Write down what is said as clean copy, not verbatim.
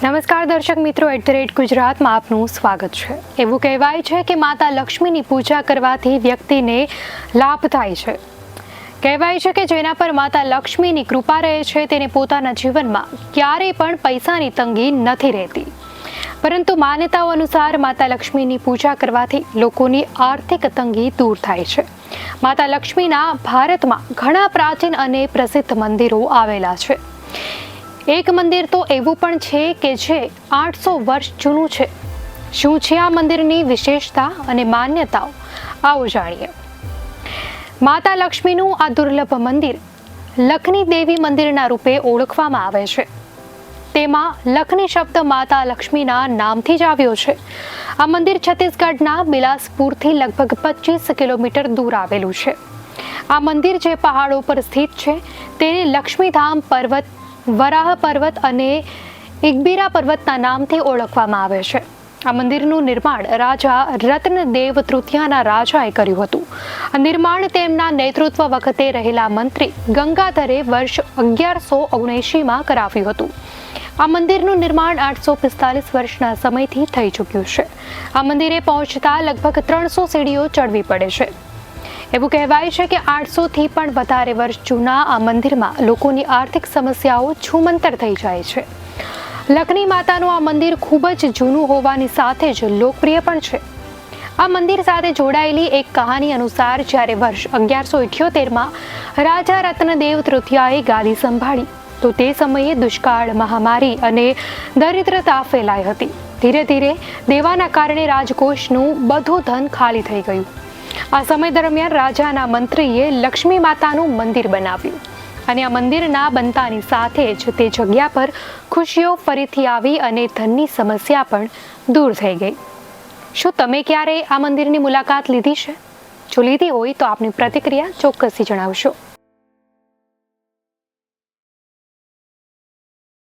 નમસ્કાર દર્શક મિત્રો, @ગુજરાતમાં આપનું સ્વાગત છે। એવું કહેવાય છે કે માતા લક્ષ્મીની પૂજા કરવાથી વ્યક્તિને લાભ થાય છે। કહેવાય છે કે જેના પર માતા લક્ષ્મીની કૃપા રહે છે તેને પોતાના જીવનમાં ક્યારેય પણ પૈસાની તંગી નથી રહેતી। પરંતુ માન્યતાઓ અનુસાર માતા લક્ષ્મીની પૂજા કરવાથી લોકોની આર્થિક તંગી દૂર થાય છે। માતા લક્ષ્મીના ભારતમાં ઘણા પ્રાચીન અને પ્રસિદ્ધ મંદિરો આવેલા છે। એક મંદિર તો એવું પણ છે કે જે 800 વર્ષ જૂનું છે। શું છે આ મંદિરની વિશેષતા અને માન્યતાઓ, આવો જાણીએ। માતા લક્ષ્મીનું આ દુર્લભ મંદિર લખની દેવી મંદિરના રૂપે ઓળખવામાં આવે છે। તેમાં લખની શબ્દ માતા લક્ષ્મીના નામથી જ આવ્યો છે। આ મંદિર છત્તીસગઢના બિલાસપુરથી લગભગ 25 કિલોમીટર દૂર આવેલું છે। આ મંદિર જે પહાડો પર સ્થિત છે તેને લક્ષ્મીધામ પર્વત, વરાહ પર્વત અને ઇગ્બીરા પર્વતના નામથી ઓળખવામાં આવે છે। આ મંદિરનું નિર્માણ રાજા રત્નદેવ તૃતીયાના રાજાએ કર્યું હતું। આ નિર્માણ તેમના નેતૃત્વ વખતે રહેલા મંત્રી ગંગાધરે વર્ષ 1179માં કરાવ્યું હતું। આ મંદિરનું નિર્માણ 845 વર્ષના સમયથી થઈ ચૂક્યું છે। આ મંદિરે પહોંચતા લગભગ 300 સીડીઓ ચડવી પડે છે। એવું કહેવાય છે કે 800થી પણ વધારે વર્ષ જૂના આ મંદિરમાં લોકોની આર્થિક સમસ્યાઓ છૂમંતર થઈ જાય છે। લખની માતાનું આ મંદિર ખૂબ જ જૂનું હોવાની સાથે જ લોકપ્રિય પણ છે। આ મંદિર સાથે જોડાયેલી એક કહાની અનુસાર જ્યારે વર્ષ 1178માં રાજા રત્નદેવ તૃતીયાએ ગાદી સંભાળી તો તે સમયે દુષ્કાળ, મહામારી અને દરિદ્રતા ફેલાઈ હતી। ધીરે ધીરે દેવાના કારણે રાજકોષનું બધું ધન ખાલી થઈ ગયું। આ સમય દરમિયાન રાજાના મંત્રીએ લક્ષ્મી માતાનું મંદિર બનાવ્યું અને આ મંદિરના બનતાની સાથે જ તે જગ્યા પર ખુશીઓ ફરીથી આવી અને ધનની સમસ્યા પણ દૂર થઈ ગઈ। શું તમે ક્યારે આ મંદિરની મુલાકાત લીધી છે? જો લીધી હોય તો આપની પ્રતિક્રિયા ચોક્કસથી જણાવશો।